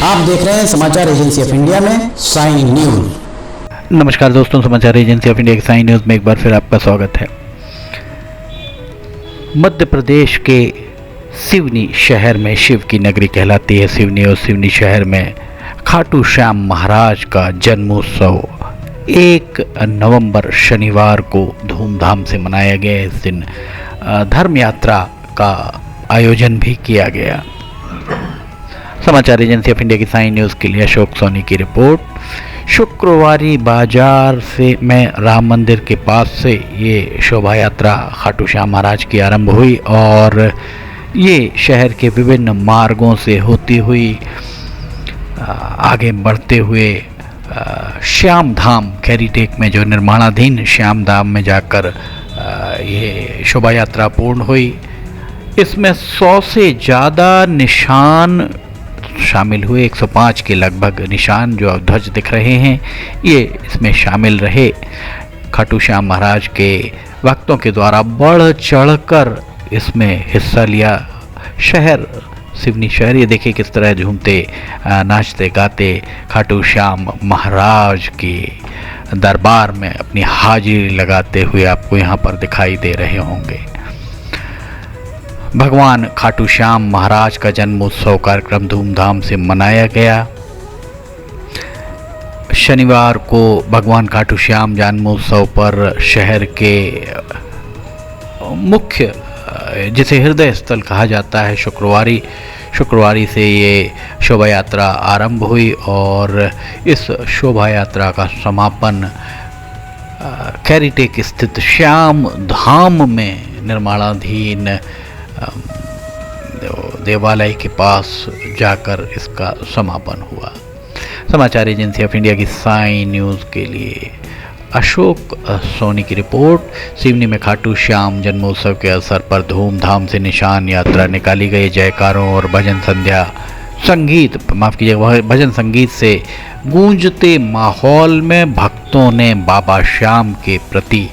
आप देख रहे हैं समाचार एजेंसी ऑफ इंडिया में साइन न्यूज। नमस्कार दोस्तों, समाचार एजेंसी ऑफ इंडिया की साइन न्यूज़ में एक बार फिर आपका स्वागत है। मध्य प्रदेश के सिवनी शहर में शिव की नगरी कहलाती है सिवनी, और सिवनी शहर में खाटू श्याम महाराज का जन्मोत्सव 1 नवंबर शनिवार को धूमधाम से मनाया गया। इस दिन धर्म यात्रा का आयोजन भी किया गया। समाचार एजेंसी ऑफ इंडिया की साइन न्यूज़ के लिए अशोक सोनी की रिपोर्ट। शुक्रवारी बाजार से में राम मंदिर के पास से ये शोभा यात्रा खाटू श्याम महाराज की आरंभ हुई और ये शहर के विभिन्न मार्गों से होती हुई आगे बढ़ते हुए श्याम धाम खैरीटेक में जो निर्माणाधीन श्याम धाम में जाकर ये शोभा यात्रा पूर्ण हुई। इसमें 100 से ज़्यादा निशान शामिल हुए। 105 के लगभग निशान जो ध्वज दिख रहे हैं ये इसमें शामिल रहे। खाटू श्याम महाराज के भक्तों के द्वारा बढ़ चढ़कर इसमें हिस्सा लिया। शहर सिवनी शहर ये देखिए किस तरह झूमते नाचते गाते खाटू श्याम महाराज के दरबार में अपनी हाजिरी लगाते हुए आपको यहाँ पर दिखाई दे रहे होंगे। भगवान खाटू श्याम महाराज का जन्मोत्सव कार्यक्रम धूमधाम से मनाया गया। शनिवार को भगवान खाटू श्याम जन्मोत्सव पर शहर के मुख्य जिसे हृदय स्थल कहा जाता है शुक्रवारी से ये शोभा यात्रा आरंभ हुई और इस शोभा यात्रा का समापन खैरीटेक स्थित श्याम धाम में निर्माणाधीन देवालय के पास जाकर इसका समापन हुआ। समाचार एजेंसी ऑफ इंडिया की साइन न्यूज़ के लिए अशोक सोनी की रिपोर्ट। सिवनी में खाटू श्याम जन्मोत्सव के अवसर पर धूमधाम से निशान यात्रा निकाली गई। जयकारों और भजन संगीत से गूंजते माहौल में भक्तों ने बाबा श्याम के प्रति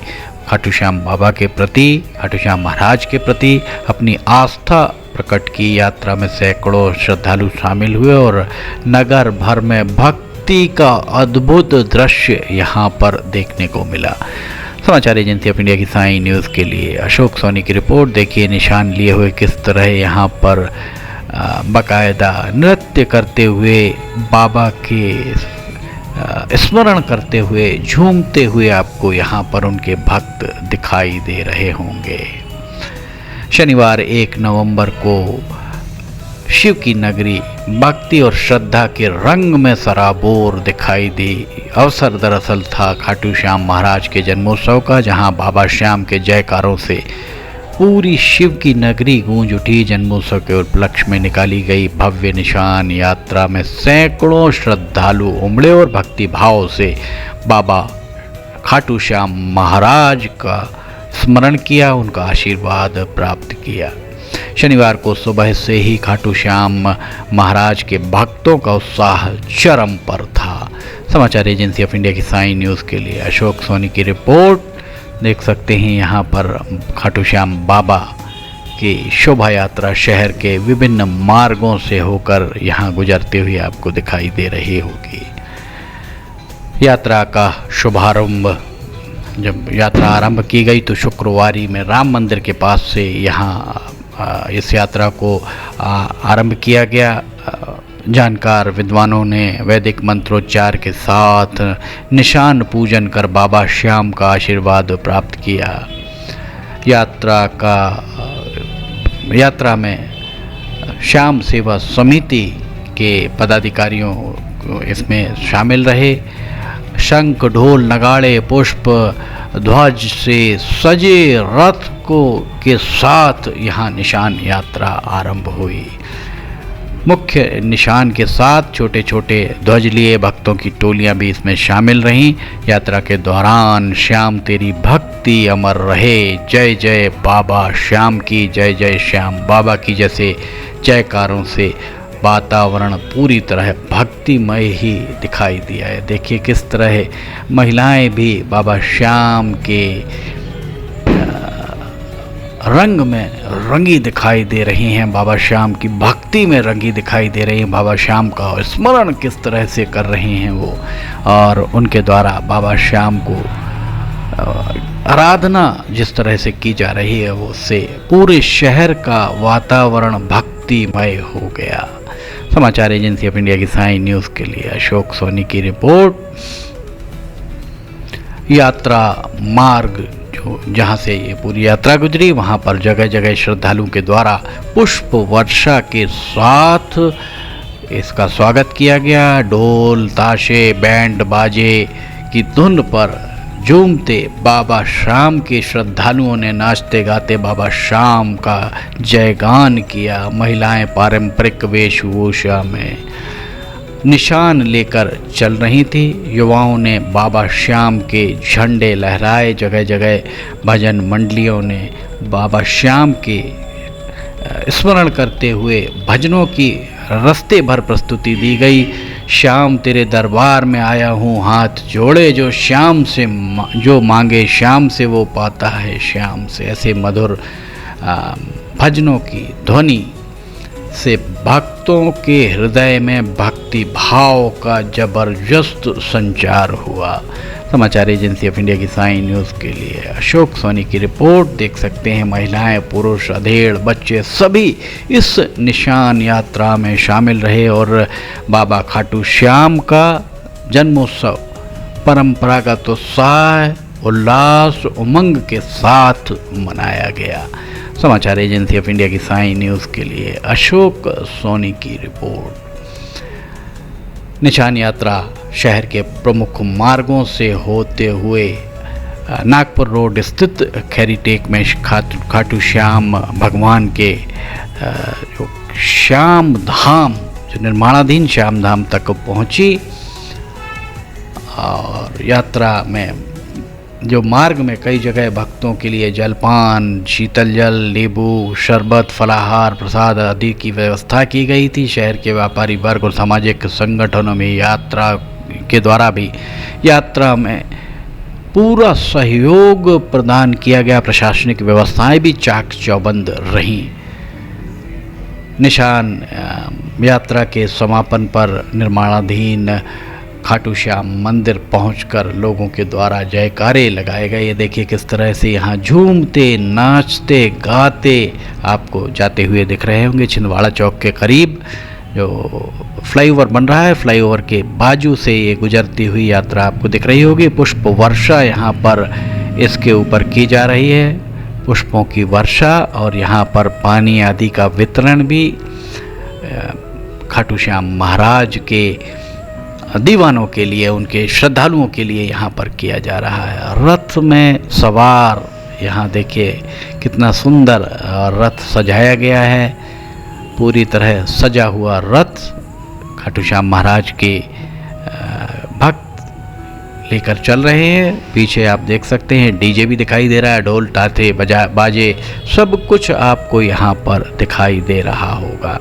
खाटू श्याम बाबा के प्रति खाटू श्याम महाराज के प्रति अपनी आस्था प्रकट की। यात्रा में सैकड़ों श्रद्धालु शामिल हुए और नगर भर में भक्ति का अद्भुत दृश्य यहाँ पर देखने को मिला। समाचार एजेंसी ऑफ इंडिया की साइन न्यूज़ के लिए अशोक सोनी की रिपोर्ट। देखिए निशान लिए हुए किस तरह यहाँ पर बाकायदा नृत्य करते हुए बाबा के स्मरण करते हुए झूमते हुए आपको यहाँ पर उनके भक्त दिखाई दे रहे होंगे। शनिवार 1 नवंबर को शिव की नगरी भक्ति और श्रद्धा के रंग में सराबोर दिखाई दी। अवसर दरअसल था खाटू श्याम महाराज के जन्मोत्सव का, जहां बाबा श्याम के जयकारों से पूरी शिव की नगरी गूंज उठी। जन्मोत्सव के उपलक्ष्य में निकाली गई भव्य निशान यात्रा में सैकड़ों श्रद्धालु उमड़े और भक्ति भाव से बाबा खाटू श्याम महाराज का स्मरण किया, उनका आशीर्वाद प्राप्त किया। शनिवार को सुबह से ही खाटू श्याम महाराज के भक्तों का उत्साह चरम पर था। समाचार एजेंसी ऑफ इंडिया की साइन न्यूज़ के लिए अशोक सोनी की रिपोर्ट। देख सकते हैं यहाँ पर खाटू श्याम बाबा की शोभा यात्रा शहर के विभिन्न मार्गों से होकर यहाँ गुजरते हुए आपको दिखाई दे रही होगी। यात्रा का शुभारंभ जब यात्रा आरंभ की गई तो शुक्रवारी में राम मंदिर के पास से यहाँ इस यात्रा को आरंभ किया गया। जानकार विद्वानों ने वैदिक मंत्रोच्चार के साथ निशान पूजन कर बाबा श्याम का आशीर्वाद प्राप्त किया। यात्रा में श्याम सेवा समिति के पदाधिकारियों इसमें शामिल रहे। शंख ढोल नगाड़े पुष्प ध्वज से सजे रथ के साथ यहाँ निशान यात्रा आरंभ हुई। मुख्य निशान के साथ छोटे छोटे ध्वज लिए भक्तों की टोलियां भी इसमें शामिल रहीं। यात्रा के दौरान श्याम तेरी भक्ति अमर रहे, जय जय बाबा श्याम की, जय जय श्याम बाबा की जैसे जयकारों से वातावरण पूरी तरह भक्तिमय ही दिखाई दिया है। देखिए किस तरह महिलाएं भी बाबा श्याम के रंग में रंगी दिखाई दे रही हैं, बाबा श्याम की भक्ति में रंगी दिखाई दे रही हैं, बाबा श्याम का स्मरण किस तरह से कर रही हैं वो, और उनके द्वारा बाबा श्याम को आराधना जिस तरह से की जा रही है वो से पूरे शहर का वातावरण भक्तिमय हो गया। समाचार एजेंसी ऑफ इंडिया की साई न्यूज़ के लिए अशोक सोनी की रिपोर्ट। यात्रा मार्ग जो जहाँ से ये पूरी यात्रा गुजरी वहाँ पर जगह जगह श्रद्धालुओं के द्वारा पुष्प वर्षा के साथ इसका स्वागत किया गया। ढोल ताशे बैंड बाजे की धुन पर झूमते बाबा श्याम के श्रद्धालुओं ने नाचते गाते बाबा श्याम का जयगान किया। महिलाएं पारंपरिक वेशभूषा में निशान लेकर चल रही थी। युवाओं ने बाबा श्याम के झंडे लहराए। जगह जगह भजन मंडलियों ने बाबा श्याम के स्मरण करते हुए भजनों की रस्ते भर प्रस्तुति दी गई। श्याम तेरे दरबार में आया हूँ हाथ जोड़े, जो श्याम से जो मांगे श्याम से वो पाता है श्याम से। ऐसे मधुर भजनों की ध्वनि से भक्तों के हृदय में भक्ति भाव का जबरदस्त संचार हुआ। समाचार एजेंसी ऑफ इंडिया की साई न्यूज़ के लिए अशोक सोनी की रिपोर्ट। देख सकते हैं महिलाएं पुरुष अधेड़ बच्चे सभी इस निशान यात्रा में शामिल रहे और बाबा खाटू श्याम का जन्मोत्सव परंपरागत उत्साह उल्लास उमंग के साथ मनाया गया। समाचार एजेंसी ऑफ इंडिया की साई न्यूज़ के लिए अशोक सोनी की रिपोर्ट। निशान यात्रा शहर के प्रमुख मार्गों से होते हुए नागपुर रोड स्थित खैरीटेक में खाटू श्याम भगवान के जो श्याम धाम जो निर्माणाधीन श्याम धाम तक पहुंची। और यात्रा में जो मार्ग में कई जगह भक्तों के लिए जलपान शीतल जल नींबू शरबत फलाहार प्रसाद आदि की व्यवस्था की गई थी। शहर के व्यापारी वर्ग और सामाजिक संगठनों में यात्रा के द्वारा भी यात्रा में पूरा सहयोग प्रदान किया गया। प्रशासनिक व्यवस्थाएं भी चाक चौबंद रहीं। निशान यात्रा के समापन पर निर्माणाधीन खाटू श्याम मंदिर पहुंचकर लोगों के द्वारा जयकारे लगाए गए। ये देखिए किस तरह से यहाँ झूमते नाचते गाते आपको जाते हुए दिख रहे होंगे। छिंदवाड़ा चौक के करीब जो फ्लाईओवर बन रहा है, फ्लाईओवर के बाजू से ये गुजरती हुई यात्रा आपको दिख रही होगी। पुष्प वर्षा यहाँ पर इसके ऊपर की जा रही है, पुष्पों की वर्षा, और यहाँ पर पानी आदि का वितरण भी खाटू श्याम महाराज के दीवानों के लिए उनके श्रद्धालुओं के लिए यहाँ पर किया जा रहा है। रथ में सवार यहाँ देखिए कितना सुंदर रथ सजाया गया है। पूरी तरह सजा हुआ रथ खाटू श्याम महाराज के भक्त लेकर चल रहे हैं। पीछे आप देख सकते हैं डीजे भी दिखाई दे रहा है, ढोल ताते बाजे सब कुछ आपको यहाँ पर दिखाई दे रहा होगा।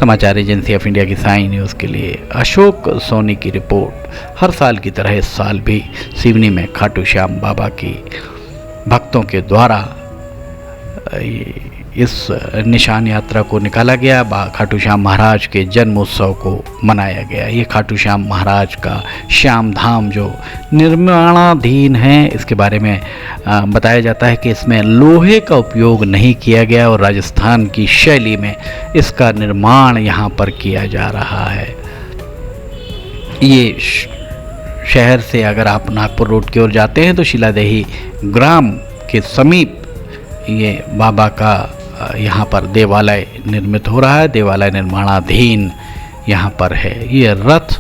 समाचार एजेंसी ऑफ इंडिया की साई न्यूज़ के लिए अशोक सोनी की रिपोर्ट। हर साल की तरह इस साल भी सिवनी में खाटू श्याम बाबा की भक्तों के द्वारा इस निशान यात्रा को निकाला गया। खाटू श्याम महाराज के जन्मोत्सव को मनाया गया। ये खाटू श्याम महाराज का श्याम धाम जो निर्माणाधीन है, इसके बारे में बताया जाता है कि इसमें लोहे का उपयोग नहीं किया गया और राजस्थान की शैली में इसका निर्माण यहाँ पर किया जा रहा है। ये शहर से अगर आप नागपुर रोड की ओर जाते हैं तो शिलादेही ग्राम के समीप ये बाबा का यहाँ पर देवालय निर्मित हो रहा है। देवालय निर्माणाधीन यहाँ पर है। ये रथ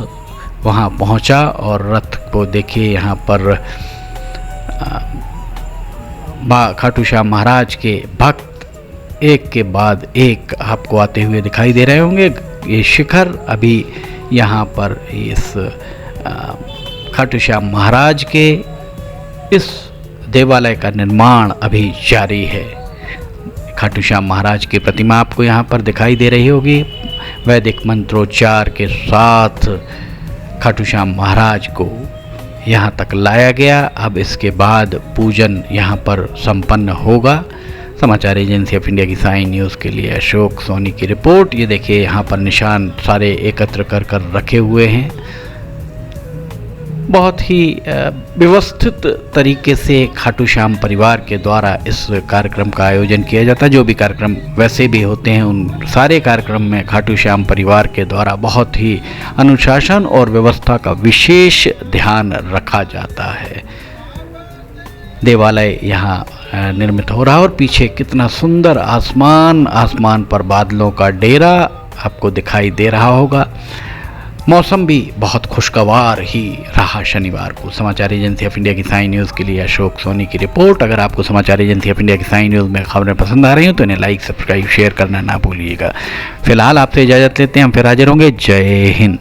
वहाँ पहुँचा और रथ को देखिए यहाँ पर खाटू श्याम महाराज के भक्त एक के बाद एक आपको आते हुए दिखाई दे रहे होंगे। ये शिखर अभी यहाँ पर इस खाटू श्याम महाराज के इस देवालय का निर्माण अभी जारी है। खाटू श्याम महाराज की प्रतिमा आपको यहाँ पर दिखाई दे रही होगी। वैदिक मंत्रोच्चार के साथ खाटू श्याम महाराज को यहाँ तक लाया गया। अब इसके बाद पूजन यहाँ पर संपन्न होगा। समाचार एजेंसी ऑफ इंडिया की साइन न्यूज़ के लिए अशोक सोनी की रिपोर्ट। ये देखिए यहाँ पर निशान सारे एकत्र कर कर रखे हुए हैं। बहुत ही व्यवस्थित तरीके से खाटू श्याम परिवार के द्वारा इस कार्यक्रम का आयोजन किया जाता है। जो भी कार्यक्रम वैसे भी होते हैं उन सारे कार्यक्रम में खाटू श्याम परिवार के द्वारा बहुत ही अनुशासन और व्यवस्था का विशेष ध्यान रखा जाता है। देवालय यहाँ निर्मित हो रहा है और पीछे कितना सुंदर आसमान पर बादलों का डेरा आपको दिखाई दे रहा होगा। मौसम भी बहुत खुशगवार ही रहा शनिवार को। समाचार एजेंसी ऑफ इंडिया की साइन न्यूज़ के लिए अशोक सोनी की रिपोर्ट। अगर आपको समाचार एजेंसी ऑफ इंडिया की साइन न्यूज़ में खबरें पसंद आ रही हो तो इन्हें लाइक, सब्सक्राइब, शेयर करना ना भूलिएगा। फिलहाल आपसे इजाज़त लेते हैं, हम फिर हाजिर होंगे। जय हिंद।